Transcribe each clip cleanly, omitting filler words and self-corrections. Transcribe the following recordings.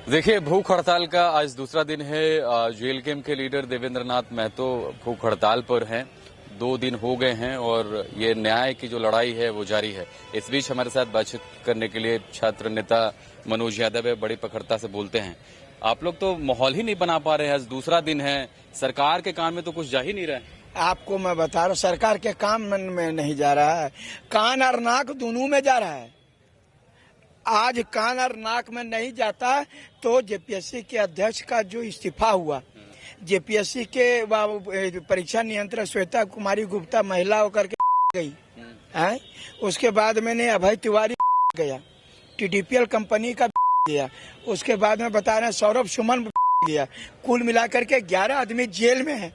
देखिए, भूख हड़ताल का आज दूसरा दिन है। जेएलकेएम के लीडर देवेंद्र नाथ महतो भूख हड़ताल पर हैं। 2 दिन हो गए हैं और ये न्याय की जो लड़ाई है वो जारी है। इस बीच हमारे साथ बातचीत करने के लिए छात्र नेता मनोज यादव है, बड़ी प्रखरता से बोलते हैं। आप लोग तो माहौल ही नहीं बना पा रहे हैं। आज दूसरा दिन है, सरकार के काम में तो कुछ जा ही नहीं रहा है। आपको मैं बता रहा हूँ, सरकार के काम में नहीं जा रहा है, कान और नाक दोनों में जा रहा है। आज कान और नाक में नहीं जाता तो जेपीएससी के अध्यक्ष का जो इस्तीफा हुआ, जेपीएससी के परीक्षा नियंत्रक श्वेता कुमारी गुप्ता महिला होकर के गई है। उसके बाद मैंने अभय तिवारी गया, टीडीपीएल कंपनी का गया, उसके बाद में बता रहे हैं सौरभ सुमन गया। कुल मिलाकर के 11 आदमी जेल में है।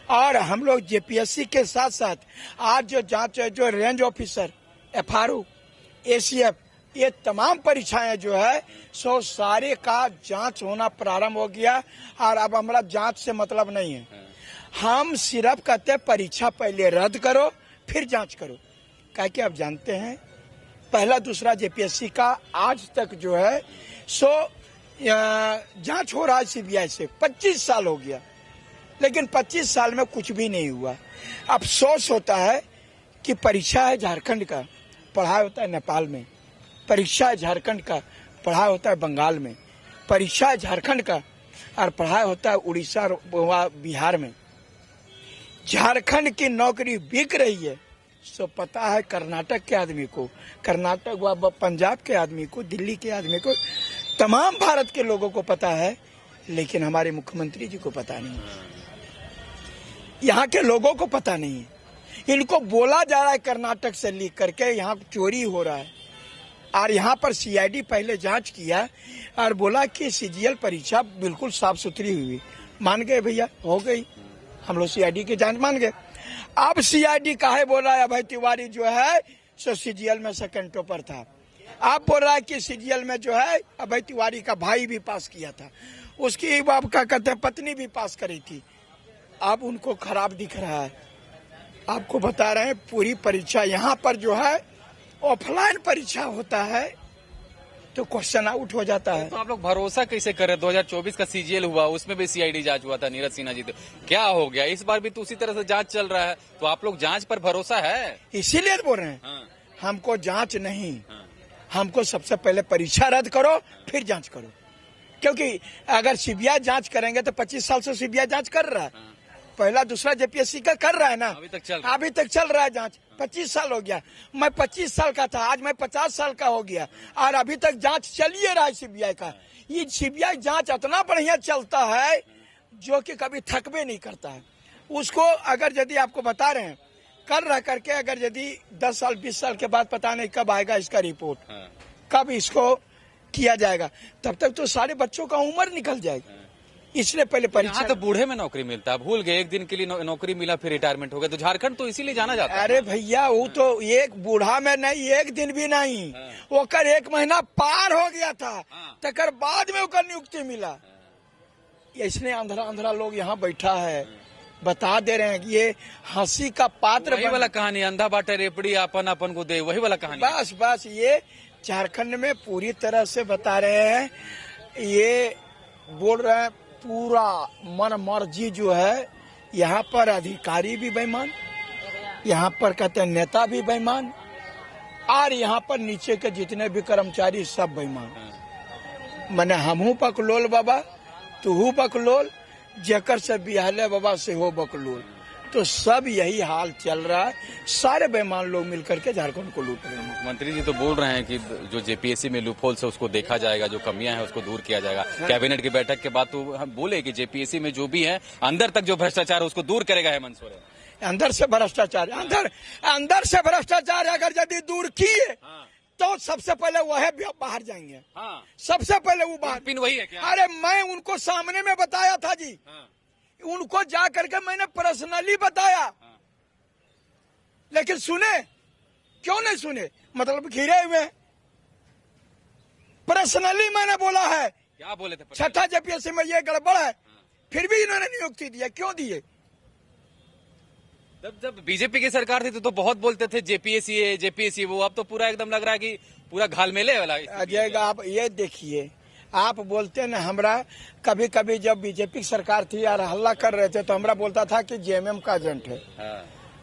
और हम लोग जेपीएससी के साथ साथ आज जो जांच जो रेंज ऑफिसर, एफआरओ, एसीएफ, ये तमाम परीक्षाएं जो है सो सारे का जांच होना प्रारंभ हो गया। और अब हमारा जांच से मतलब नहीं है, हम सिर्फ कहते परीक्षा पहले रद्द करो फिर जांच करो। क्या कि आप जानते हैं पहला दूसरा जेपीएससी का आज तक जो है सो जांच हो रहा है सीबीआई से। 25 साल हो गया, लेकिन 25 साल में कुछ भी नहीं हुआ। अफसोस होता है कि परीक्षा है झारखंड का, पढ़ाई होता है नेपाल में। परीक्षा है झारखंड का, पढ़ाई होता है बंगाल में। परीक्षा है झारखंड का और पढ़ाई होता है उड़ीसा और बिहार में। झारखंड की नौकरी बिक रही है सो पता है कर्नाटक के आदमी को, कर्नाटक व पंजाब के आदमी को, दिल्ली के आदमी को, तमाम भारत के लोगों को पता है, लेकिन हमारे मुख्यमंत्री जी को पता नहीं है, यहाँ के लोगों को पता नहीं है। इनको बोला जा रहा है कर्नाटक से लीक करके यहाँ चोरी हो रहा है। और यहाँ पर सीआईडी पहले जांच किया और बोला कि सीजीएल परीक्षा बिल्कुल साफ सुथरी हुई। मान गए भैया, हो गई, हम लोग सीआईडी की जांच मान गए। अब सीआईडी काहे बोल रहा है अभय तिवारी जो है सो सीजीएल में सेकंड टॉपर था। आप बोल रहा है कि सीजीएल में जो है अभय तिवारी का भाई भी पास किया था, उसकी बाप का कहते हैं पत्नी भी पास करी थी। अब उनको खराब दिख रहा है। आपको बता रहे हैं पूरी परीक्षा यहाँ पर जो है ऑफलाइन परीक्षा होता है तो क्वेश्चन आउट हो जाता है। तो आप लोग भरोसा कैसे कर रहे? 2024 का सीजीएल हुआ, उसमें भी सीआईडी जांच हुआ था, नीरज सिन्हा जी थे, क्या हो गया? इस बार भी तो उसी तरह से जांच चल रहा है, तो आप लोग जांच पर भरोसा है? इसीलिए बोल रहे हैं हमको जांच नहीं, हमको सबसे पहले परीक्षा रद्द करो फिर जांच करो। क्योंकि अगर सीबीआई जांच करेंगे तो 25 साल से सीबीआई जांच कर रहा है, पहला दूसरा जेपीएससी का कर रहा है ना, अभी तक चल रहा है जांच। 25 साल हो गया, मैं 25 साल का था, आज मैं 50 साल का हो गया और अभी तक जांच चल ही रहा है सीबीआई का। ये सीबीआई जांच इतना बढ़िया चलता है जो कि कभी थकबे नहीं करता है। उसको अगर यदि आपको बता रहे हैं कर रह करके अगर यदि 10 साल 20 साल के बाद पता नहीं कब आएगा इसका रिपोर्ट, कब इसको किया जाएगा, तब तक तो सारे बच्चों का उम्र निकल जाएगी। इसलिए पहले परीक्षा तो बूढ़े में नौकरी मिलता है, भूल गए, एक दिन के लिए नौकरी मिला फिर रिटायरमेंट हो गया, तो झारखंड तो इसीलिए जाना जाता है। अरे भैया वो तो एक बूढ़ा में नहीं, एक दिन भी नहीं, वो कर 1 महीना पार हो गया था, तकर बाद में उसका नियुक्ति मिला। इसने अंधरा अंधरा लोग यहाँ बैठा है, बता दे रहे हैं कि ये हंसी का पात्र। वही वाला कहानी, अंधा बाटे रेपड़ी अपन अपन को दे, वही वाला कहानी। बस ये झारखंड में पूरी तरह से बता रहे हैं, ये बोल रहे हैं पूरा मन मर्जी जो है। यहाँ पर अधिकारी भी बेईमान, यहाँ पर कहते हैं नेता भी बेईमान, और यहाँ पर नीचे के जितने भी कर्मचारी सब बेईमान। मने हमहू पकलोल बाबा, तूहू पकलोल, जेकर से बिहाले बाबा से हो बकलोल। तो सब यही हाल चल रहा है, सारे बेईमान लोग मिलकर के झारखंड को लूट रहे हैं। मुख्यमंत्री जी तो बोल रहे हैं कि जो जेपीएससी में लूपहोल्स है उसको देखा जाएगा, जो कमियां हैं उसको दूर किया जाएगा। कैबिनेट की बैठक के बाद तो हम बोले कि जेपीएससी में जो भी है अंदर तक जो भ्रष्टाचार है उसको दूर करेगा हेमंत सोरेन। अंदर से भ्रष्टाचार, अंदर से भ्रष्टाचार अगर यदि दूर किए तो सबसे पहले वह बाहर जाएंगे। सबसे पहले वो बाहर, वही है क्या? अरे मैं उनको सामने में बताया था जी, उनको जा करके मैंने पर्सनली बताया, लेकिन सुने क्यों नहीं सुने? मतलब घिरे हुए। पर्सनली मैंने बोला है। क्या बोले थे? छठा जेपीएससी में ये गड़बड़ है, फिर भी इन्होंने नियुक्ति दिया, क्यों दिए? जब बीजेपी की सरकार थी तो बहुत बोलते थे जेपीएससी वो, अब तो पूरा एकदम लग रहा है कि पूरा घालमेले वाला। अजय आप ये देखिए, आप बोलते ना, हमरा कभी कभी जब बीजेपी सरकार थी यार हल्ला कर रहे थे तो हमरा बोलता था कि जेएमएम का एजेंट है।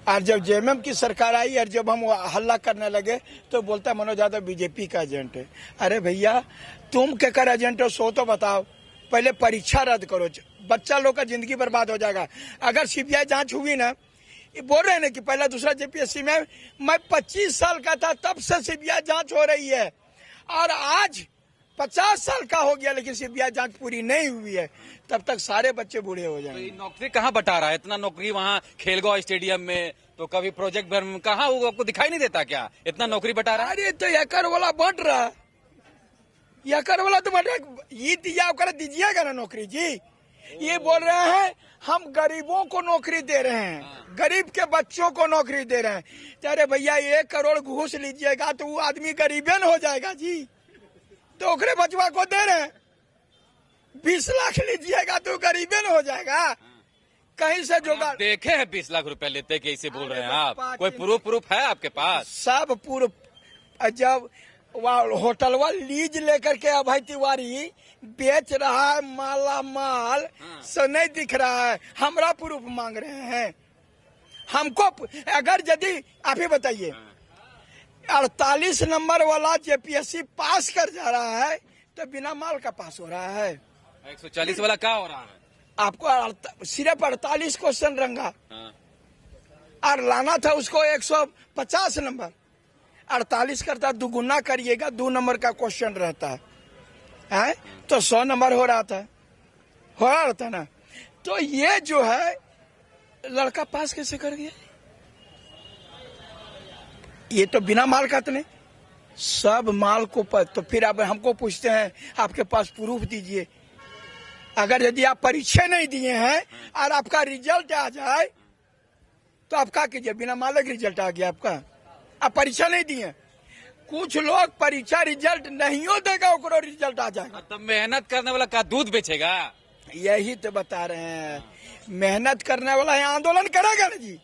और जब जेएमएम की सरकार आई और जब हम हल्ला करने लगे तो बोलता मनोज यादव बीजेपी का एजेंट है। अरे भैया तुम क्या कर एजेंट हो सो तो बताओ, पहले परीक्षा रद्द करो, बच्चा लोग का जिंदगी बर्बाद हो जाएगा। अगर सीबीआई जांच हुई ना, बोल रहे हैं ना कि पहला दूसरा जेपीएससी में मैं 25 साल का था तब से सीबीआई जांच हो रही है और आज 50 साल का हो गया लेकिन सीबीआई जांच पूरी नहीं हुई है, तब तक सारे बच्चे बूढ़े हो जाएंगे। तो नौकरी कहाँ बटा रहा है? इतना नौकरी वहाँ खेलगांव स्टेडियम में, तो कभी प्रोजेक्ट में कहाँ होगा, आपको दिखाई नहीं देता क्या इतना नौकरी बटा रहा है? अरे तो एकड़ वाला बट रहा है, एकड़ वाला तो बट रहा, ये दिया कर दीजिएगा ना नौकरी जी। ये बोल रहे हैं हम गरीबों को नौकरी दे रहे हैं, गरीब के बच्चों को नौकरी दे रहे हैं। अरे भैया 1 करोड़ घूस लीजिएगा तो वो आदमी गरीबन हो जाएगा जी, तो ओकरे बचवा को दे रहे हैं। 20 लाख लीजिएगा तो गरीबन हो जाएगा। कहीं से जुगाड़ देखे हैं 20 लाख रुपए लेते कैसे बोल रहे हैं आप? कोई प्रूफ है आपके पास? सब प्रूफ। जब होटलवा लीज लेकर के अभय तिवारी बेच रहा है माला माल, सो नहीं दिख रहा है, हमरा प्रूफ मांग रहे हैं हमको। अगर यदि आप ही बताइए 48 नंबर वाला जेपीएससी पास कर जा रहा है तो बिना माल का पास हो रहा है। 140 वाला क्या हो रहा है? आपको सिर्फ 48 क्वेश्चन रंगा और लाना था उसको 150 नंबर, 48 करता दुगुना करिएगा, 2 नंबर का क्वेश्चन रहता है तो 100 नंबर हो रहा था ना। तो ये जो है लड़का पास कैसे कर गया? ये तो बिना माल का तो नहीं, सब माल को तो फिर आप हमको पूछते हैं आपके पास प्रूफ दीजिए। अगर यदि आप परीक्षा नहीं दिए हैं और आपका रिजल्ट आ जाए तो आप क्या कीजिए? बिना माल के रिजल्ट आ गया आपका, आप परीक्षा नहीं दिए। कुछ लोग परीक्षा रिजल्ट नहीं हो देगा ओकरो रिजल्ट आ जाएगा। तब मेहनत करने वाला का दूध बेचेगा? यही तो बता रहे हैं, मेहनत करने वाला है आंदोलन करेगा ना जी,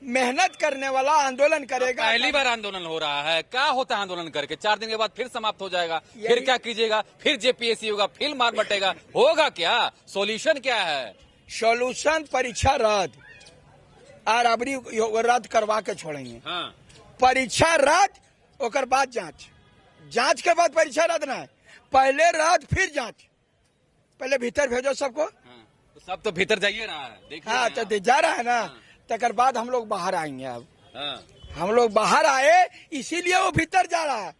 मेहनत करने वाला आंदोलन करेगा। पहली बार आंदोलन हो रहा है, क्या होता है आंदोलन करके? 4 दिन के बाद फिर समाप्त हो जाएगा, फिर क्या कीजिएगा? फिर जेपीएससी होगा, फिर मार बटेगा, होगा क्या? सॉल्यूशन क्या है? सॉल्यूशन परीक्षा रद्द और अबरी रद्द करवा के छोड़ेंगे। हाँ। परीक्षा रद्द ओकर बाद जांच, जांच के बाद परीक्षा रद्द ना है, पहले रद्द फिर जांच। पहले भीतर भेजो सबको। हाँ। तो सब तो भीतर जाइए रहा है, देखिए। हाँ तो जा रहा है ना। हाँ। तकर बाद हम लोग बाहर आएंगे। अब हाँ। हम लोग बाहर आए इसीलिए वो भीतर जा रहा है।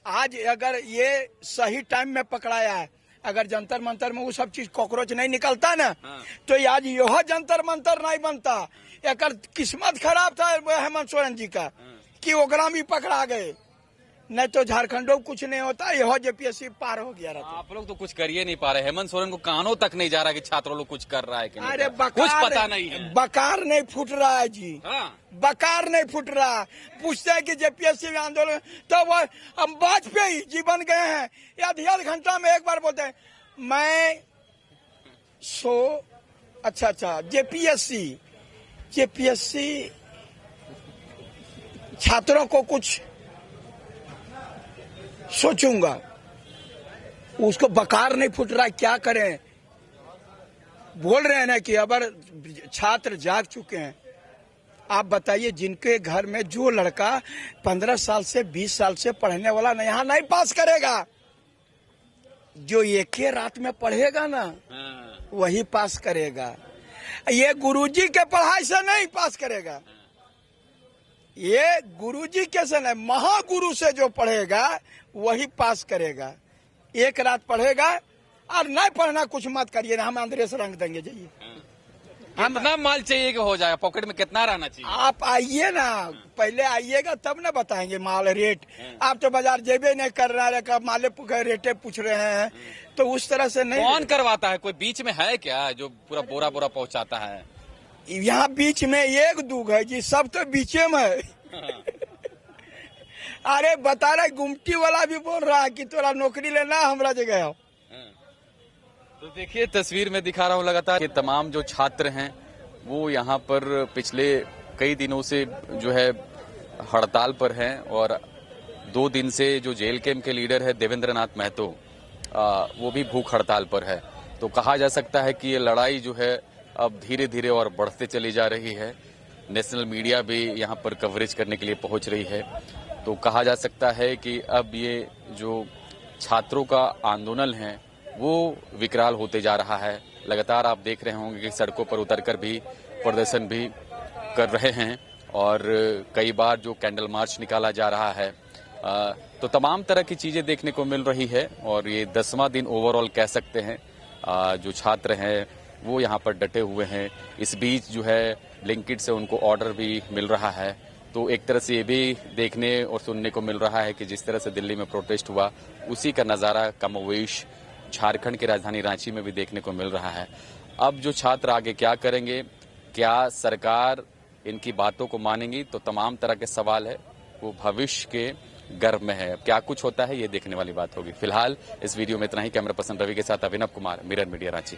आज अगर ये सही टाइम में पकड़ाया है, अगर जंतर मंतर में वो सब चीज कॉकरोच नहीं निकलता ना, हाँ। तो आज यह जंतर मंतर नहीं बनता। एक किस्मत खराब था हेमंत सोरेन जी का कि ओकरा भी पकड़ा गए, नहीं तो झारखंडों कुछ नहीं होता, यह जेपीएससी पार हो गया रहता। आप लोग तो कुछ कर ही नहीं पा रहे। हेमंत सोरेन को कानों तक नहीं जा रहा कि छात्रों लोग कुछ कर रहा है कि नहीं। अरे कुछ पता नहीं है, बकार नहीं फूट रहा है जी। हाँ। बकार नहीं फूट रहा। पूछते हैं कि जेपीएससी में आंदोलन, तो वो हम वाजपेयी जी बन गए हैं, आध घंटा में एक बार बोलते हैं मैं अच्छा जेपीएससी छात्रों को कुछ सोचूंगा, उसको बकार नहीं फूट रहा, क्या करें? बोल रहे हैं ना कि अगर छात्र जाग चुके हैं। आप बताइए जिनके घर में जो लड़का 15 साल से 20 साल से पढ़ने वाला नहीं, यहाँ नहीं पास करेगा, जो एक ही रात में पढ़ेगा ना वही पास करेगा। ये गुरुजी के पढ़ाई से नहीं पास करेगा, ये गुरुजी के से नहीं, महागुरु से जो पढ़ेगा वही पास करेगा। एक रात पढ़ेगा और नहीं पढ़ना कुछ मत करिए, हम अंदर से रंग देंगे। जाइए, कितना माल चाहिए कि हो जाएगा? पॉकेट में कितना रहना चाहिए? आप आइए ना, पहले आइएगा तब ना बताएंगे माल रेट। आप तो बाजार जेबे नहीं कर रहा है, माले रेटे पूछ रहे हैं, तो उस तरह से नहीं। कौन करवाता है? कोई बीच में है क्या जो पूरा बोरा बोरा पहुंचाता है? यहाँ बीच में एक दूग है जी, सब तो बीचे में है। अरे बता रहे गुमटी वाला भी बोल रहा है कि तोरा नौकरी लेना हमरा जगह हो। तो देखिए तस्वीर में दिखा रहा हूँ लगातार ये तमाम जो छात्र हैं वो यहाँ पर पिछले कई दिनों से जो है हड़ताल पर हैं और 2 दिन से जो जेल कैंप के लीडर है देवेंद्र नाथ महतो वो भी भूख हड़ताल पर है। तो कहा जा सकता है कि ये लड़ाई जो है अब धीरे धीरे और बढ़ते चली जा रही है। नेशनल मीडिया भी यहाँ पर कवरेज करने के लिए पहुंच रही है। तो कहा जा सकता है कि अब ये जो छात्रों का आंदोलन है वो विकराल होते जा रहा है। लगातार आप देख रहे होंगे कि सड़कों पर उतरकर भी प्रदर्शन भी कर रहे हैं और कई बार जो कैंडल मार्च निकाला जा रहा है। तो तमाम तरह की चीजें देखने को मिल रही है और ये 10वां दिन ओवरऑल कह सकते हैं। जो छात्र हैं वो यहाँ पर डटे हुए हैं। इस बीच जो है ब्लिंकिट से उनको ऑर्डर भी मिल रहा है। तो एक तरह से ये भी देखने और सुनने को मिल रहा है कि जिस तरह से दिल्ली में प्रोटेस्ट हुआ उसी का नज़ारा कमोवेश झारखंड की राजधानी रांची में भी देखने को मिल रहा है। अब जो छात्र आगे क्या करेंगे, क्या सरकार इनकी बातों को मानेंगी, तो तमाम तरह के सवाल है वो भविष्य के गर्भ में है। अब क्या कुछ होता है ये देखने वाली बात होगी। फिलहाल इस वीडियो में इतना ही। कैमरा पर्सन रवि के साथ अभिनव कुमार, मिरर मीडिया रांची।